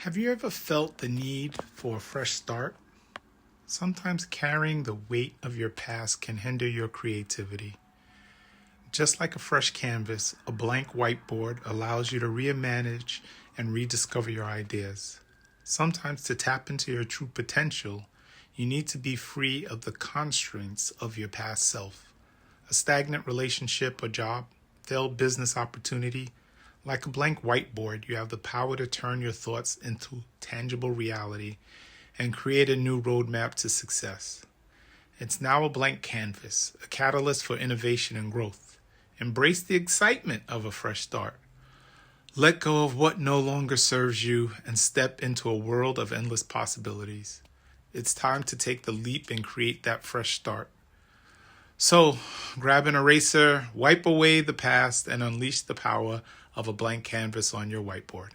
Have you ever felt the need for a fresh start? Sometimes carrying the weight of your past can hinder your creativity. Just like a fresh canvas, a blank whiteboard allows you to reimagine and rediscover your ideas. Sometimes to tap into your true potential, you need to be free of the constraints of your past self. A stagnant relationship or job, failed business opportunity. Like a blank whiteboard, you have the power to turn your thoughts into tangible reality and create a new roadmap to success. It's now a blank canvas, a catalyst for innovation and growth. Embrace the excitement of a fresh start. Let go of what no longer serves you and step into a world of endless possibilities. It's time to take the leap and create that fresh start. So, grab an eraser, wipe away the past, and unleash the power of a blank canvas on your whiteboard.